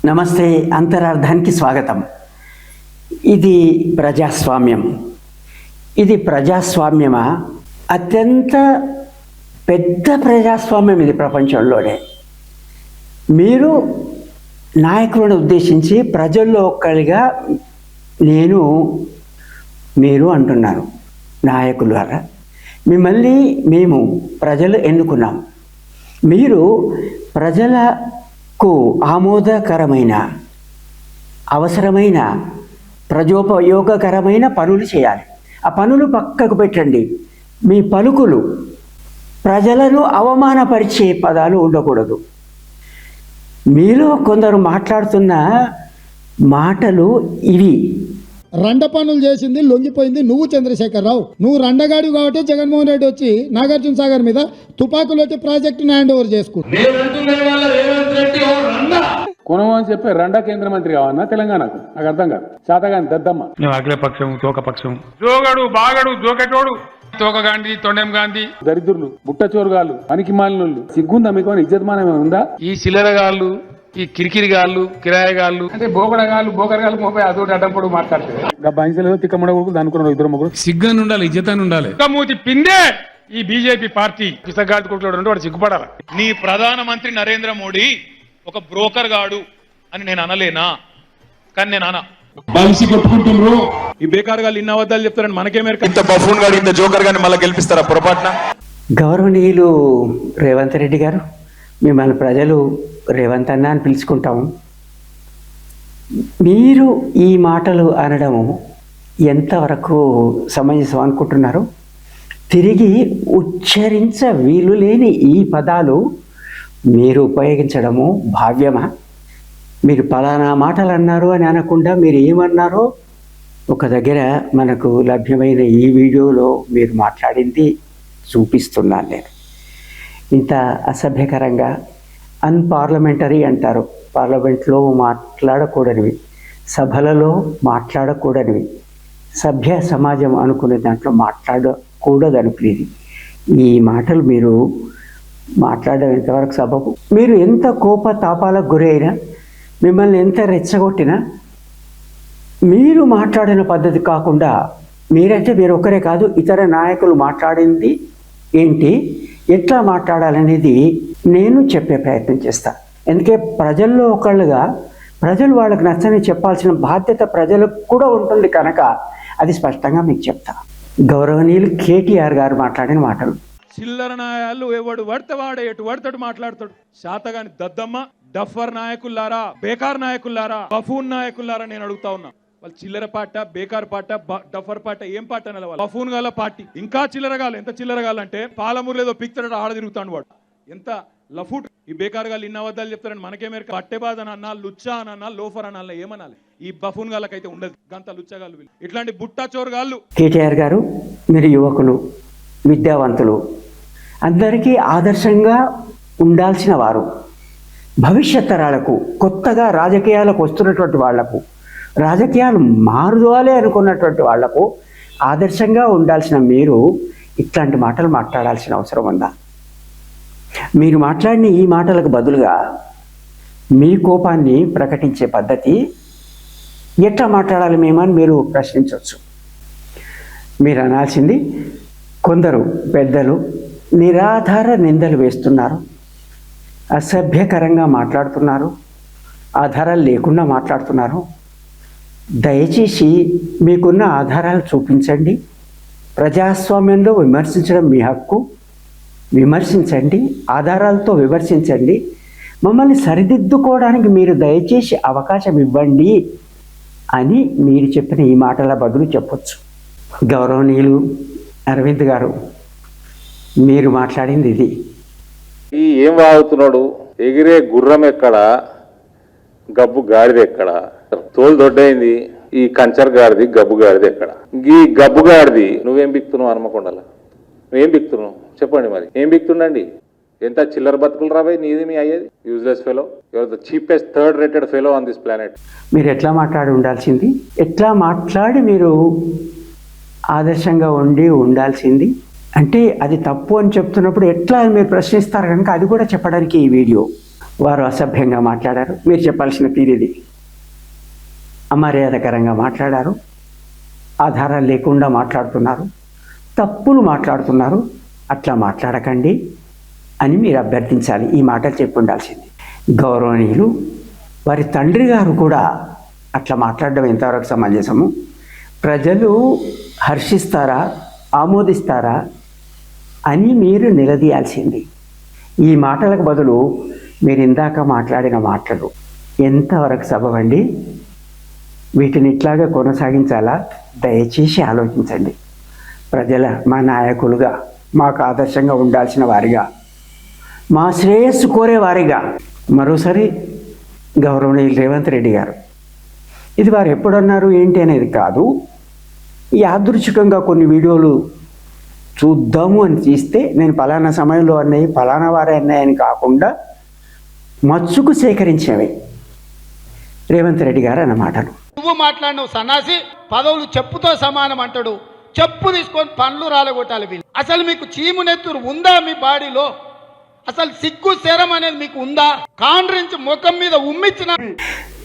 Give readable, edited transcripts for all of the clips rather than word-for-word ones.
నమస్తే, అంతరార్థానికి స్వాగతం. ఇది ప్రజాస్వామ్యం. ఇది ప్రజాస్వామ్యమా? అత్యంత పెద్ద ప్రజాస్వామ్యం ఇది ప్రపంచంలోనే. మీరు నాయకులను ఉద్దేశించి ప్రజల్లో ఒక్కరిగా నేను మీరు అంటున్నారు. నాయకులారా, మిమ్మల్ని మేము ప్రజలు ఎన్నుకున్నాం. మీరు ప్రజలకు ఆమోదకరమైన, అవసరమైన, ప్రజోపయోగకరమైన పనులు చేయాలి. ఆ పనులు పక్కకు పెట్టండి. మీ పలుకులు ప్రజలను అవమానపరిచే పదాలు ఉండకూడదు. మీలో కొందరు మాట్లాడుతున్న మాటలు ఇవి. రండ పనులు చేసింది, లొంగిపోయింది నువ్వు చంద్రశేఖరరావు. నువ్వు రండగాడి కాబట్టి జగన్మోహన్ రెడ్డి వచ్చి నాగార్జున సాగర్ మీద తుపాకులు వచ్చి ప్రాజెక్టును హ్యాండ్ ఓవర్ చేసుకుంటా. కొనమని అని చెప్పి రండా కేంద్ర మంత్రి కావన్నా తెలంగాణకు? నాకు అర్థం కాదు. శాతగాని దద్దమ్మ నువ్వు అఖిలపక్షం, తోకపక్షం, జోగడు బాగడు జోకెటోడు, తోక గాంధీ, తొండెం గాంధీ, దరిద్రులు, బుట్టచోరుగాళ్ళు, పనికి మాలినోళ్ళు. సిగ్గుందా మీకు? ఇజ్జతమానం ఉందా? ఈ చిల్లరగాళ్ళు, ఈ కిరికిరిగాళ్ళు, కిరాయగాళ్ళు, అంటే బోకడగాళ్ళు, బోకరగాళ్ళు మోపై అదొకటి అడ్డంపడు మాట్లాడుతుంది. బైన్సలో తిక్కమడ కొడుకు అనుకున్నారు ఇద్దరు ముగ్గురు. సిగ్గాని ఉండాలి, ఇజ్జతాన్ని ఉండాలి. మూతి పిందే ఈ బీజేపీ పార్టీ పిసగాడి కొట్టుడు వాడు సిగ్గుపడాలి. నీ ప్రధానమంత్రి నరేంద్ర మోడీ ఒక బ్రోకర్ గాడు అని నేను అనలేనా? కానీ నేను అనా. బలిసి కొట్టుకుంటున్నారు. ఈ బేకార్ గాళ్ళు ఇన్న అబద్ధాలు చెప్తారని మనకేమేర. ఇంత బఫూన్ గాడు, ఇంత జోకర్ గాని మళ్ళీ గెలిపిస్తారా పొరపాటున? గౌరవనీయులు రేవంత్ రెడ్డి గారు, మిమ్మల్ని ప్రజలు రేవంత్ అన్న అని పిలుచుకుంటాము. మీరు ఈ మాటలు అనడము ఎంతవరకు సమంజసం అనుకుంటున్నారు? తిరిగి ఉచ్చరించ వీలు లేని ఈ పదాలు మీరు ఉపయోగించడము భావ్యమా? మీరు పలానా మాటలు అన్నారు అని అనకుండా మీరు ఏమన్నారో ఒక దగ్గర మనకు లభ్యమైన ఈ వీడియోలో మీరు మాట్లాడింది చూపిస్తున్నాను నేను. ఇంత అసభ్యకరంగా అన్పార్లమెంటరీ అంటారు. పార్లమెంట్లో మాట్లాడకూడనివి, సభలలో మాట్లాడకూడనివి, సభ్య సమాజం అనుకునే దాంట్లో మాట్లాడకూడదు అనుకునేది. ఈ మాటలు మీరు మాట్లాడడం ఎంతవరకు సబబు? మీరు ఎంత కోపతాపాలకు గురైనా, మిమ్మల్ని ఎంత రెచ్చగొట్టినా, మీరు మాట్లాడిన పద్ధతి కాకుండా, మీరంటే మీరు ఒక్కరే కాదు, ఇతర నాయకులు మాట్లాడింది ఏంటి, ఎట్లా మాట్లాడాలనేది నేను చెప్పే ప్రయత్నం చేస్తాను. ఎందుకే ప్రజల్లో ఒకళ్ళుగా ప్రజలు వాళ్ళకి నచ్చని చెప్పాల్సిన బాధ్యత ప్రజలకు కూడా ఉంటుంది కనుక అది స్పష్టంగా మీకు చెప్తా. గౌరవనీయులు కేటీఆర్ గారు మాట్లాడిన మాటలు. చిల్లర నాయాలు ఎవడు పడితే వాడే ఎటు పడతాడు మాట్లాడతాడు. శాతగాని దద్దమ్మ, డఫర్ నాయకుల్లారా, బేకార్ నాయకుల్లారా, బఫూన్ నాయకుల్లారా నేను అడుగుతా ఉన్నా. వాళ్ళు చిల్లర పాట, బేకార్ పాట, డఫర్ పాట, ఏం పాట అనాలి? వాళ్ళు బఫూన్ గాల పార్టీ. ఇంకా చిల్లరగాలు. ఎంత చిల్లరగాలంటే పాలమూరులో ఏదో పిక్తాడు, ఆడ తిరుగుతాడు వాడు. ఎంత లఫూట్. ఈ బేకార్ గాలు ఇన్న అబద్ధాలు చెప్తారని మనకేమేర. పట్టెబాద్ అని అన్నా, లుచ్చా అని అన్నా, లోఫర్ అని అన్నా, ఏమనాలి? ఈ బఫూన్ గాళ్ళకైతే ఉండదు. గంత లుచ్చగాళ్ళు వీళ్ళు. ఇట్లాంటి బుట్టా చోరుగాళ్ళు. కేటీఆర్ గారు, మీరు యువకులు, విద్యావంతులు, అందరికీ ఆదర్శంగా ఉండాల్సిన వారు. భవిష్యత్ తరాలకు, కొత్తగా రాజకీయాలకు వస్తున్నటువంటి వాళ్లకు, రాజకీయాలు మారుదోవాలి అనుకున్నటువంటి వాళ్లకు ఆదర్శంగా ఉండాల్సిన మీరు ఇట్లాంటి మాటలు మాట్లాడాల్సిన అవసరం ఉందా? మీరు మాట్లాడిన ఈ మాటలకు బదులుగా మీ కోపాన్ని ప్రకటించే పద్ధతి ఎట్లా మాట్లాడాలి మేమని మీరు ప్రశ్నించవచ్చు. మీరు అనాల్సింది, కొందరు పెద్దలు నిరాధార నిందలు వేస్తున్నారు, అసభ్యకరంగా మాట్లాడుతున్నారు, ఆధారాలు లేకుండా మాట్లాడుతున్నారు. దయచేసి మీకున్న ఆధారాలు చూపించండి. ప్రజాస్వామ్యంలో విమర్శించడం మీ హక్కు. విమర్శించండి, ఆధారాలతో విమర్శించండి. మమ్మల్ని సరిదిద్దుకోవడానికి మీరు దయచేసి అవకాశం ఇవ్వండి అని మీరు చెప్పిన ఈ మాటల బదులు చెప్పొచ్చు. గౌరవనీయులు అరవింద్ గారు, మీరు మాట్లాడింది ఇది. ఈ ఏం వాగుతున్నాడు? ఎగిరే గుర్రం ఎక్కడ, గబ్బు గాడిది ఎక్కడ? తోలు దొడ్డైంది ఈ కంచర్ గాడిది, గబ్బు గాడిది ఎక్కడ? ఈ గబ్బు గాడిది నువ్వేం బిక్తున్నావు? హనుమకొండలా నువ్వేం బిక్తున్నావు చెప్పండి. మరి ఏం బిక్తుండండి? ఎంత చిల్లర బతుకులు రాబాయి నీది మీ అయ్యేది. Useless fellow. Your the cheapest third rated fellow on this planet. మీరు ఎట్లా మాట్లాడి ఉండాల్సింది, ఎట్లా మాట్లాడి మీరు ఆదర్శంగా ఉండాల్సింది అంటే అది తప్పు అని చెప్తున్నప్పుడు ఎట్లా మీరు ప్రశ్నిస్తారు కనుక అది కూడా చెప్పడానికి ఈ వీడియో. వారు అసభ్యంగా మాట్లాడారు. మీరు చెప్పాల్సిన తీరిది. అమర్యాదకరంగా మాట్లాడారు, ఆధారాలు లేకుండా మాట్లాడుతున్నారు, తప్పులు మాట్లాడుతున్నారు. అట్లా మాట్లాడకండి అని మీరు అభ్యర్థించాలి. ఈ మాటలు చెప్పి ఉండాల్సింది. గౌరవనీయులు వారి తండ్రి గారు కూడా అట్లా మాట్లాడడం ఎంతవరకు సమంజసము? ప్రజలు హర్షిస్తారా, ఆమోదిస్తారా అని మీరు నిలదీయాల్సింది. ఈ మాటలకు బదులు మీరు ఇందాక మాట్లాడిన మాటలు ఎంతవరకు సబబండి? వీటిని ఇట్లాగా కొనసాగించాలా? దయచేసి ఆలోచించండి. ప్రజల మా నాయకులుగా, మాకు ఆదర్శంగా ఉండాల్సిన వారిగా, మా శ్రేయస్సు కోరే వారిగా మరోసారి గౌరవనీయులు రేవంత్ రెడ్డి గారు, ఇది వారు ఎప్పుడన్నారు ఏంటి అనేది కాదు, యాదృచ్ఛికంగా కొన్ని వీడియోలు చూద్దాము అని తీస్తే నేను పలానా సమయంలో అన్నాయి, పలానా వారే అన్నాయని కాకుండా మచ్చుకు సేకరించినవి రేవంత్ రెడ్డి గారు అన్న మాటలు. నువ్వు మాట్లాడినవు సన్నాసి, పదవులు చెప్పుతో సమానం అంటాడు. చెప్పు తీసుకొని పండ్లు రాలగొట్టాలి వీళ్ళు. అసలు మీకు చీము నెత్తురు ఉందా మీ బాడీలో? అసలు సిగ్గు శరం అనేది మీకు ఉందా? కాండ్రించి ముఖం మీద ఉమ్మిచ్చిన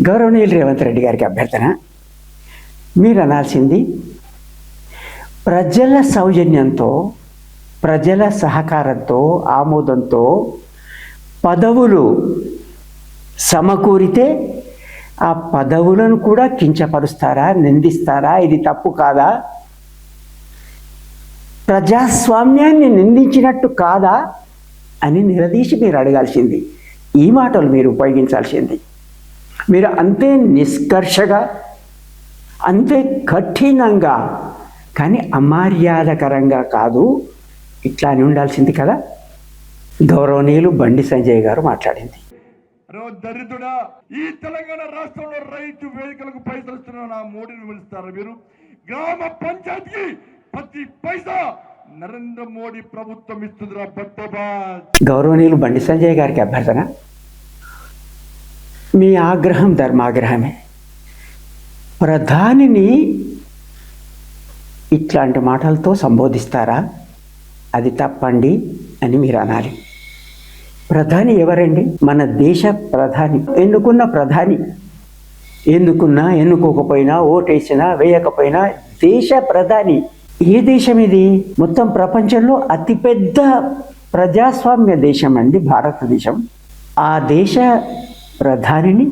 గౌరవనీయులు రేవంత్ రెడ్డి గారికి అభ్యర్థన, మీరు అనాల్సింది ప్రజల సౌజన్యంతో, ప్రజల సహకారంతో, ఆమోదంతో పదవులు సమకూరితే ఆ పదవులను కూడా కించపరుస్తారా, నిందిస్తారా? ఇది తప్పు కాదా? ప్రజాస్వామ్యాన్ని నిందించినట్టు కాదా అని నిలదీసి మీరు అడగాల్సింది. ఈ మాటలు మీరు ఉపయోగించాల్సింది. మీరు అంతే నిష్కర్షగా, అంతే కఠినంగా, కానీ అమర్యాదకరంగా కాదు, ఇట్లా అని ఉండాల్సింది కదా. గౌరవనీయులు బండి సంజయ్ గారు మాట్లాడింది. దరిద్రుడా, ఈ తెలంగాణ రాష్ట్రంలో రైతు వేదికలకు పైసలు ఇస్తున్న నా మోడీని పిలుస్తారు మీరు? గ్రామ పంచాయతీకి ప్రతి పైసా నరేంద్ర మోడీ ప్రభుత్వం ఇస్తుందిరా బట్టబా. గౌరవనీయులు బండి సంజయ్ గారికి అభ్యర్థన, మీ ఆగ్రహం ధర్మాగ్రహమే. ప్రధానిని ఇట్లాంటి మాటలతో సంబోధిస్తారా? అది తప్పండి అని మీరు అనాలి. ప్రధాని ఎవరండి? మన దేశ ప్రధాని, ఎన్నుకున్న ప్రధాని. ఎన్నుకున్నా ఎన్నుకోకపోయినా, ఓటేసినా వేయకపోయినా దేశ ప్రధాని. ఏ దేశం ఇది? మొత్తం ప్రపంచంలో అతిపెద్ద ప్రజాస్వామ్య దేశం అండి భారతదేశం. ఆ దేశ ప్రధానిని,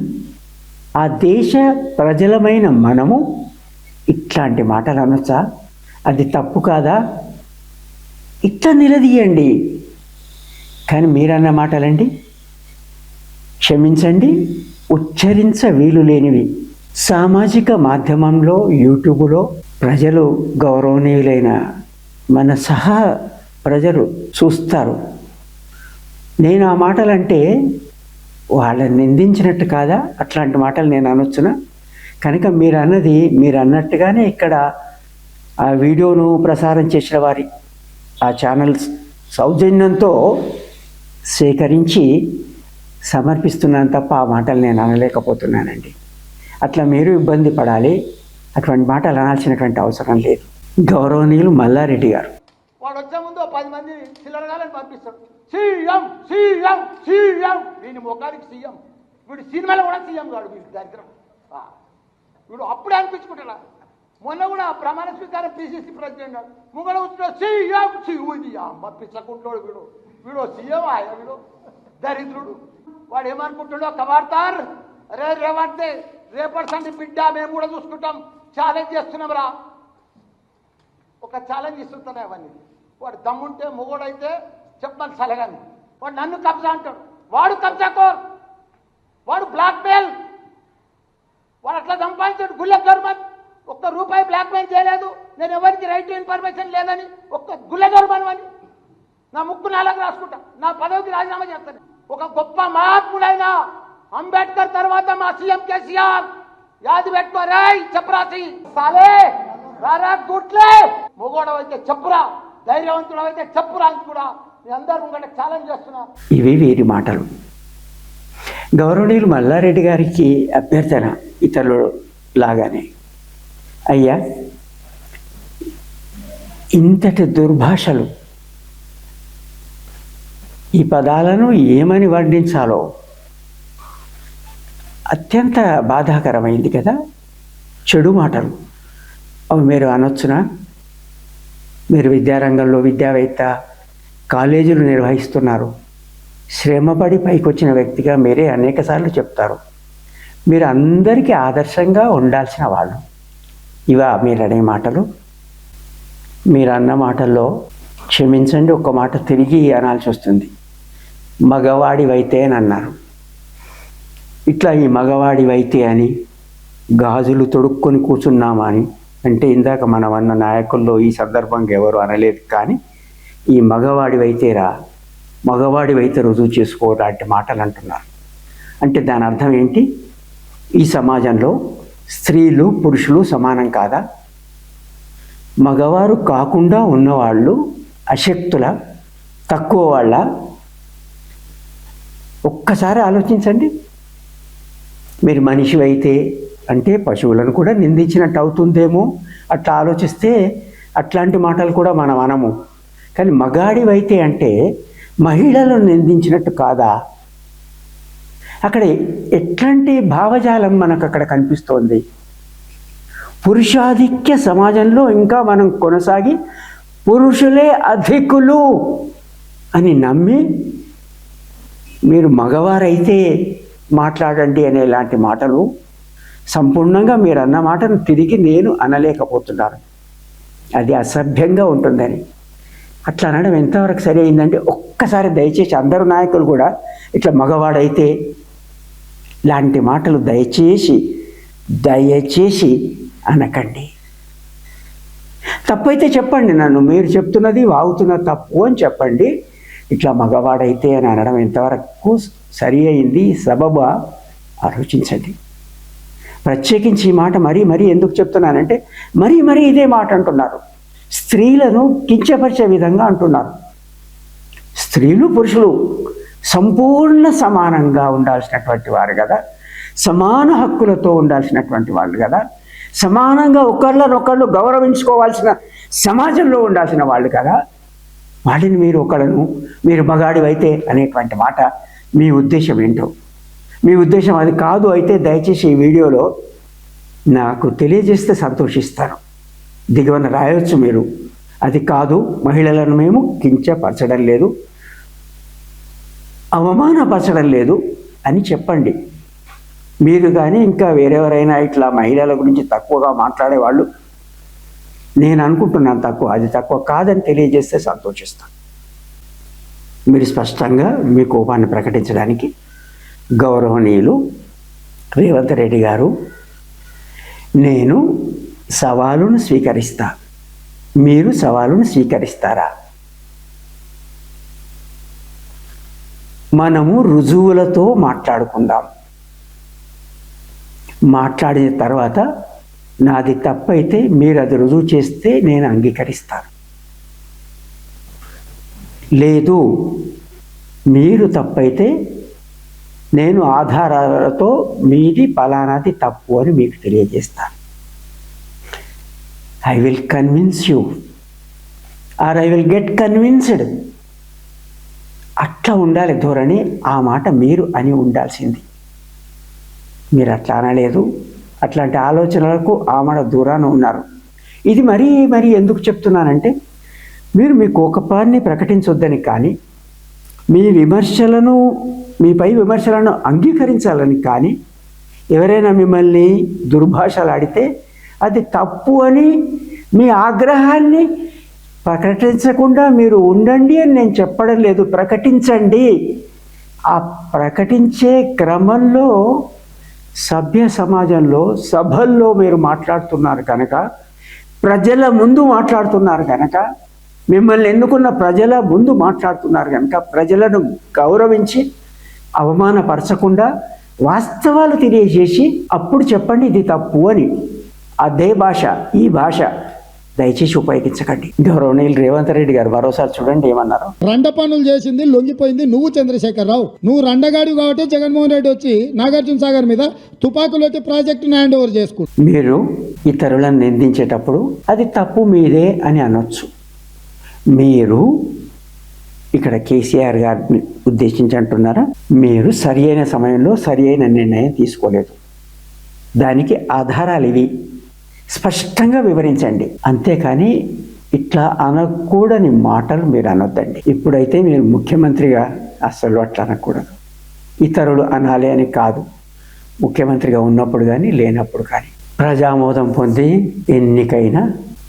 ఆ దేశ ప్రజలమైన మనము ఇట్లాంటి మాటలు అనొచ్చా? అది తప్పు కాదా? ఇట్లా నిలదీయండి. కానీ మీరన్న మాటలండి, క్షమించండి, ఉచ్చరించ వీలు లేనివి. సామాజిక మాధ్యమంలో, యూట్యూబ్లో ప్రజలు, గౌరవనీయులైన మన సహా ప్రజలు చూస్తారు. నేను ఆ మాటలంటే వాళ్ళని నిందించినట్టు కాదా? అట్లాంటి మాటలు నేను అనొచ్చునా? కనుక మీరు అన్నది మీరు అన్నట్టుగానే ఇక్కడ ఆ వీడియోను ప్రసారం చేసిన వారి ఆ ఛానల్ సౌజన్యంతో సేకరించి సమర్పిస్తున్నాను తప్ప ఆ మాటలు నేను అనలేకపోతున్నానండి. అట్లా మీరు ఇబ్బంది పడాలి, అటువంటి మాటలు అనాల్సినటువంటి అవసరం లేదు. గౌరవనీయులు మల్లారెడ్డి గారు, వాడు వచ్చే ముందు 10 మంది చిల్లరగాలని పంపిస్తాడు. సీఎం సీఎం సీఎం, వీని ముఖానికి సీఎం. వీడు సినిమాలో కూడా సీఎం కాడు. వీడి దరిద్రం. వీడు అప్పుడే అనిపించుకుంటా. మొన్న కూడా ప్రమాణ స్వీకారం పిసిసి ప్రెసిడెంట్ ముంగడ వచ్చిన సీఎం శివుది అమ్మ పిచ్చకుంటాడు. వీడు సీఎం ఆయన, వీడు దరిద్రుడు. వాడు ఏమనుకుంటాడో కబార్తార్, అరే రేవంత్ రేపటి సంది బిడ్డ మేము కూడా చూసుకుంటాం, ఛాలెంజ్ చేస్తున్నాం రా. ఒక ఛాలెంజ్ ఇస్తుంటానే అవన్నీ. వాడు దమ్ముంటే మొగోడైతే చెప్పమని సలగాని. వాడు నన్ను కబ్జా అంటాడు. వాడు కబ్జా కోర్, వాడు బ్లాక్ మెయిల్. వాడు అట్లా సంపాదించాడు. గుల్లె గవర్నమెంట్ ₹1 బ్లాక్ మెయిల్ చేయలేదు. నేను ఎవరికి రైట్ టు ఇన్ఫర్మేషన్ లేదని గుల్లె గవర్నమెంట్ అని నా ముక్కు నాలుగు రాసుకుంటా. నా పదవికి రాజీనామా చేస్తాను. ఒక గొప్ప మహాత్ముడైన అంబేద్కర్ తర్వాత మా సీఎం కేసీఆర్ యాది పెట్టుకోరాయ్ చెప్పరాసి సాలే రారా గుట్లే. మొగోడవైతే చెప్పురా, ధైర్యవంతుడవైతే చెప్పురా అని కూడా మీ అందరూ ముంగట ఛాలెంజ్ చేస్తున్నా. ఇవి వీరి మాటలు. గౌరవనీయులు మల్లారెడ్డి గారికి అభ్యర్థన ఇతరులు లాగానే, అయ్యా ఇంతటి దుర్భాషలు, ఈ పదాలను ఏమని వర్ణించాలో అత్యంత బాధాకరమైంది కదా. చెడు మాటలు అవి మీరు అనొచ్చునా? మీరు విద్యారంగంలో విద్యావేత్త, కాలేజీలు నిర్వహిస్తున్నారు, శ్రమపడి పైకొచ్చిన వ్యక్తిగా మీరే అనేకసార్లు చెప్తారు. మీరు అందరికీ ఆదర్శంగా ఉండాల్సిన వాళ్ళు. ఇవా మీరు అనే మాటలు? మీరు అన్న మాటల్లో క్షమించండి, ఒక్క మాట తిరిగి అనాల్సి వస్తుంది. మగవాడివైతే అని అన్నారు. ఇట్లా ఈ మగవాడివైతే అని గాజులు తొడుక్కొని కూర్చున్నామా అని అంటే ఇందాక మనం అన్న నాయకుల్లో ఈ సందర్భంగా ఎవరు అనలేదు. కానీ ఈ మగవాడివైతేరా, మగవాడివైతే రుజువు చేసుకో లాంటి మాటలు అంటున్నారు. అంటే దాని అర్థం ఏంటి? ఈ సమాజంలో స్త్రీలు పురుషులు సమానం కాదా? మగవారు కాకుండా ఉన్నవాళ్ళు అశక్తుల, తక్కువ వాళ్ళ? ఒక్కసారి ఆలోచించండి. మీరు మనిషివైతే అంటే పశువులను కూడా నిందించినట్టు అవుతుందేమో, అట్లా ఆలోచిస్తే అట్లాంటి మాటలు కూడా మనం అనము. కానీ మగాడివైతే అంటే మహిళలను నిందించినట్టు కాదా? అక్కడ ఎట్లాంటి భావజాలం మనకు అక్కడ కనిపిస్తోంది? పురుషాధిక్య సమాజంలో ఇంకా మనం కొనసాగి పురుషులే అధికులు అని నమ్మి మీరు మగవారైతే మాట్లాడండి అనే ఇలాంటి మాటలు సంపూర్ణంగా మీరు అన్న మాటను తిరిగి నేను అనలేకపోతున్నాను. అది అసభ్యంగా ఉంటుందని. అట్లా అనడం ఎంతవరకు సరి అయిందంటే ఒక్కసారి దయచేసి అందరూ నాయకులు కూడా ఇట్లా మగవాడైతే లాంటి మాటలు దయచేసి అనకండి. తప్పైతే చెప్పండి, నన్ను మీరు చెప్తున్నది వాగుతున్న తప్పు అని చెప్పండి. ఇట్లా మగవాడైతే అని అనడం ఎంతవరకు సరి అయింది, సబబా ఆలోచించండి. ప్రత్యేకించి ఈ మాట మరీ ఎందుకు చెప్తున్నానంటే మరీ ఇదే మాట అంటున్నారు. స్త్రీలను కించపరిచే విధంగా అంటున్నారు. స్త్రీలు పురుషులు సంపూర్ణ సమానంగా ఉండాల్సినటువంటి వారు కదా, సమాన హక్కులతో ఉండాల్సినటువంటి వాళ్ళు కదా, సమానంగా ఒకళ్ళనొకళ్ళు గౌరవించుకోవాల్సిన సమాజంలో ఉండాల్సిన వాళ్ళు కదా. వాటిని మీరు మగాడివైతే అనేటువంటి మాట మీ ఉద్దేశం ఏంటో? మీ ఉద్దేశం అది కాదు అయితే దయచేసి ఈ వీడియోలో నాకు తెలియజేస్తే సంతోషిస్తాను. దిగువన రాయొచ్చు మీరు, అది కాదు, మహిళలను మేము కించపరచడం లేదు, అవమానపరచడం లేదు అని చెప్పండి. మీరు కానీ ఇంకా వేరెవరైనా ఇట్లా మహిళల గురించి తక్కువగా మాట్లాడేవాళ్ళు, నేను అనుకుంటున్నాను తక్కువ, అది తక్కువ కాదని తెలియజేస్తే సంతోషిస్తాను. మీరు స్పష్టంగా మీ కోపాన్ని ప్రకటించడానికి గౌరవనీయులు రేవంత్ రెడ్డి గారు, నేను సవాలును స్వీకరిస్తా, మీరు సవాలును స్వీకరిస్తారా? మనము రుజువులతో మాట్లాడుకుందాం. మాట్లాడిన తర్వాత నాది తప్పైతే మీరు అది రుజువు చేస్తే నేను అంగీకరిస్తాను. లేదు మీరు తప్పైతే నేను ఆధారాలతో మీది పలానాది తప్పు అని మీకు తెలియజేస్తాను. I will convince you or I will get convinced. అట్లా ఉండాలి ధోరణి. ఆ మాట మీరు అని ఉండాల్సింది. మీరు అట్లా అనలేదు. అట్లాంటి ఆలోచనలకు ఆమడ దూరాన ఉన్నారు. ఇది మరీ ఎందుకు చెప్తున్నానంటే మీరు మీ కోపాన్ని ప్రకటించొద్దని, కానీ మీపై విమర్శలను అంగీకరించాలని, కానీ ఎవరైనా మిమ్మల్ని దుర్భాషలాడితే అది తప్పు అని మీ ఆగ్రహాన్ని ప్రకటించకుండా మీరు ఉండండి అని నేను చెప్పడం లేదు. ప్రకటించండి. ఆ ప్రకటించే క్రమంలో సభ్య సమాజంలో సభల్లో మీరు మాట్లాడుతున్నారు కనుక, ప్రజల ముందు మాట్లాడుతున్నారు కనుక, మిమ్మల్ని ఎన్నుకున్న ప్రజల ముందు మాట్లాడుతున్నారు కనుక, ప్రజలను గౌరవించి అవమానపరచకుండా వాస్తవాలు తెలియజేసి అప్పుడు చెప్పండి ఇది తప్పు అని. అదే భాష, ఈ భాష దయచేసి ఉపయోగించకండి. గౌరవనీయులు రేవంత్ రెడ్డి గారు మరోసారి చూడండి ఏమన్నారు. రండ పనులు చేసింది, లొంగిపోయింది నువ్వు చంద్రశేఖరరావు. నువ్వు రండగాడి కాబట్టి జగన్మోహన్ రెడ్డి వచ్చి నాగార్జున సాగర్ మీద తుపాకులకి ప్రాజెక్టును హ్యాండ్ ఓవర్ చేసుకుంటు. మీరు ఇతరులను నిందించేటప్పుడు అది తప్పు మీదే అని అనొచ్చు. మీరు ఇక్కడ కేసీఆర్ గారిని ఉద్దేశించి అంటున్నారా? మీరు సరి అయిన సమయంలో సరి అయిన నిర్ణయం తీసుకోలేదు. దానికి ఆధారాలు ఇవి, స్పష్టంగా వివరించండి. అంతేకాని ఇట్లా అనకూడని మాటలు మీరు అనొద్దండి. ఇప్పుడైతే మీరు ముఖ్యమంత్రిగా అస్సలు అట్లా అనకూడదు. ఇతరులు అనాలి అని కాదు, ముఖ్యమంత్రిగా ఉన్నప్పుడు కానీ లేనప్పుడు కానీ. ప్రజామోదం పొంది ఎన్నికైన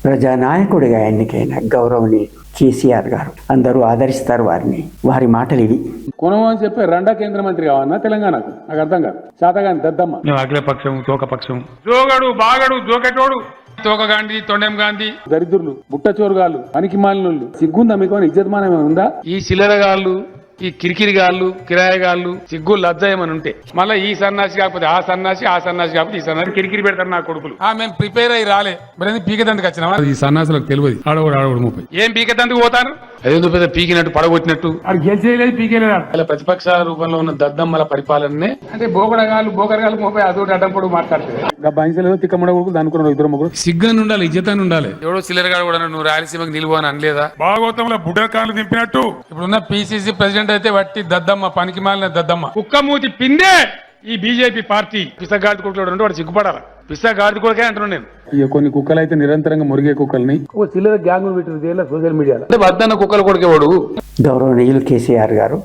ప్రజానాయకుడిగా ఎన్నికైన గౌరవనీయులు కేసీఆర్ గారు అందరూ ఆదరిస్తారు వారిని. వారి మాటలు ఇవి. కొనవు అని చెప్పి రెండో కేంద్ర మంత్రి కావన్నా తెలంగాణకు? నాకు అర్థం కాదు. శాతగాని దద్దమ్మ. మేము అఖిలపక్షం తోకపక్షం, జోగడు బాగడు జోకెటోడు, తోక గాంధీ తొండెం గాంధీ, దరిద్రులు, బుట్టచోరుగాళ్ళు, పనికి మాలినోళ్ళు. సిగ్గుందా మీకు? ఇజ్జతమానం ఉందా? ఈ చిల్లరగాళ్ళు, ఈ కిరికిరిగాళ్ళు, కిరాయగాళ్ళు సిగ్గు లజ్జ ఏమని ఉంటే మళ్ళీ ఈ సన్నాసి కాకపోతే ఆ సన్నాసి, ఆ సన్నాసి కాకపోతే ఈ సన్నాసి కిరికిరి పెడతారు నా కొడుకులు. మేము ప్రిపేర్ అయ్యి రాలే, మరి పీకదందుకు వచ్చినా ఈ సన్నాసులకు తెలియదు. ఆడవాడు 30 ఏం పీకదందుకు పోతాను? అదేందుకు పెద్ద పీకినట్టు పడగొట్టినట్టు అది గెలిచేయలేదు, పీకేలేదు. అలా ప్రతిపక్ష రూపంలో ఉన్న దద్దమ్మల పరిపాలననే అంటే బోకరగాళ్ళు 30 అదొకటి అడ్డంపొడు మాట్లాడుతుంది. బైసలేదో తిక్కమ్మడ కొడుకు దానుకున్నాడు 2 3. సిగ్గాన్ని ఉండాలి, ఇజ్జతాన్ని ఉండాలి. ఎవడో చిల్లరగాడు కూడా నువ్వు రాయలసీమకు నిలువు అని అనలేదా? భాగవతంలో బుడ్డకాలు దింపినట్టు ఇప్పుడున్న పిసిసి ప్రెసిడెంట్ అయితే వట్టి దద్దమ్మ, పనికి మాలిన దద్దమ్మ, కుక్కమూతి పిందే ఈ బీజేపీ పార్టీ. పిసగాడి కొడుకులు వాడు సిగ్గుపడాలా? పిసగాడి కొడుకే అంటున్నాను నేను. ఇక కొన్ని కుక్కలు అయితే నిరంతరంగా మురిగే కుక్కల్ని చిల్లర గ్యాంగ్ పెట్టిన సోషల్ మీడియాలో వద్దన్న కుక్కలు కొడుకేవాడు. గౌరవనీయులు కేసీఆర్ గారు,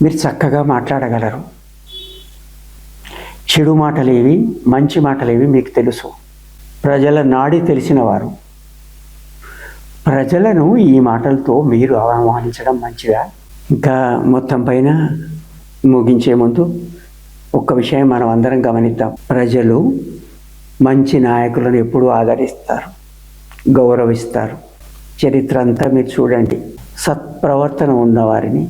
మీరు చక్కగా మాట్లాడగలరు. చెడు మాటలేవి మంచి మాటలేవి మీకు తెలుసు. ప్రజల నాడి తెలిసిన వారు. ప్రజలను ఈ మాటలతో మీరు అవమానించడం మంచిదా? ఇంకా మొత్తం పైన ముగించే ముందు ఒక్క విషయం మనం అందరం గమనిద్దాం. ప్రజలు మంచి నాయకులను ఎప్పుడూ ఆదరిస్తారు, గౌరవిస్తారు. చరిత్ర అంతా మీరు చూడండి. సత్ప్రవర్తన ఉన్నవారిని,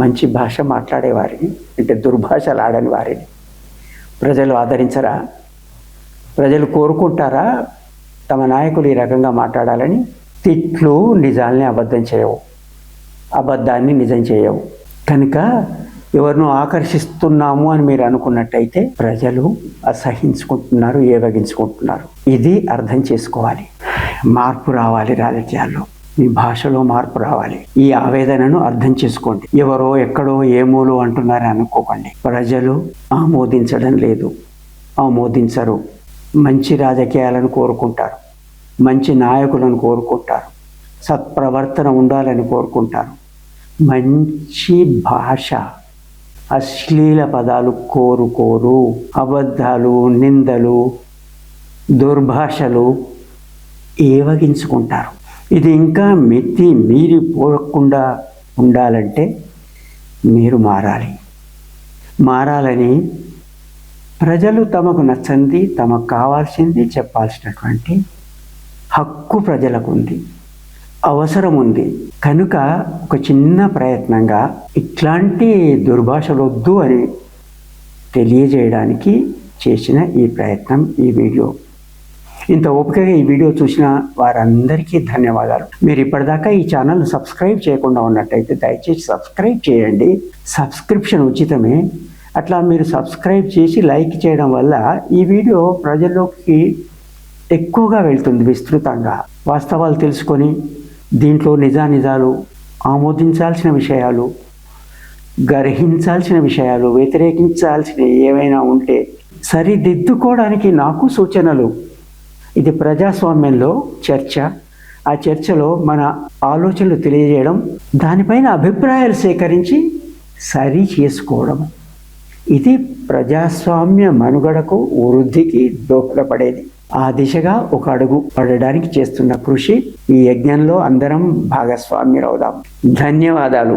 మంచి భాష మాట్లాడేవారిని, అంటే దుర్భాషలు ఆడని వారిని ప్రజలు ఆదరించరా? ప్రజలు కోరుకుంటారా తమ నాయకులు ఈ రకంగా మాట్లాడాలని? తిట్లు నిజాల్ని అబద్ధం చేయవు, అబద్ధాన్ని నిజం చేయవు. కనుక ఎవరినో ఆకర్షిస్తున్నాము అని మీరు అనుకున్నట్టయితే ప్రజలు అసహించుకుంటున్నారు, ఏవగించుకుంటున్నారు. ఇది అర్థం చేసుకోవాలి. మార్పు రావాలి రాజకీయాల్లో, మీ భాషలో మార్పు రావాలి. ఈ ఆవేదనను అర్థం చేసుకోండి. ఎవరో ఎక్కడో ఏమూలు అంటున్నారని అనుకోకండి. ప్రజలు ఆమోదించడం లేదు, ఆమోదించరు. మంచి రాజకీయాలను కోరుకుంటారు, మంచి నాయకులను కోరుకుంటారు, సత్ప్రవర్తన ఉండాలని కోరుకుంటారు. మంచి భాష, అశ్లీల పదాలు కోరుకోరు. అబద్ధాలు, నిందలు, దుర్భాషలు ఏవగించుకుంటారు. ఇది ఇంకా మీరిపోకుండా ఉండాలంటే మీరు మారాలని ప్రజలు తమకు నచ్చంది, తమకు కావాల్సింది చెప్పాల్సినటువంటి హక్కు ప్రజలకు ఉంది, అవసరం ఉంది. కనుక ఒక చిన్న ప్రయత్నంగా ఇట్లాంటి దుర్భాషలు వద్దు అని తెలియజేయడానికి చేసిన ఈ ప్రయత్నం, ఈ వీడియో. ఇంత ఓపికగా ఈ వీడియో చూసిన వారందరికీ ధన్యవాదాలు. మీరు ఇప్పటిదాకా ఈ ఛానల్ సబ్స్క్రైబ్ చేయకుండా ఉన్నట్టయితే దయచేసి సబ్స్క్రైబ్ చేయండి. సబ్స్క్రిప్షన్ ఉచితమే. అట్లా మీరు సబ్స్క్రైబ్ చేసి లైక్ చేయడం వల్ల ఈ వీడియో ప్రజల్లోకి ఎక్కువగా వెళ్తుంది, విస్తృతంగా. వాస్తవాలు తెలుసుకొని దీంట్లో నిజాలు, ఆమోదించాల్సిన విషయాలు, గ్రహించాల్సిన విషయాలు, వ్యతిరేకించాల్సిన ఏవైనా ఉంటే సరిదిద్దుకోవడానికి నాకు సూచనలు. ఇది ప్రజాస్వామ్యంలో చర్చ. ఆ చర్చలో మన ఆలోచనలు తెలియజేయడం, దానిపైన అభిప్రాయాలు సేకరించి సరి చేసుకోవడం. ఇది ప్రజాస్వామ్య మనుగడకు, వృద్ధికి దోహదపడేది. ఆ దిశగా ఒక అడుగు పడడానికి చేస్తున్న కృషి. ఈ యజ్ఞంలో అందరం భాగస్వామ్యులవుదాం. ధన్యవాదాలు.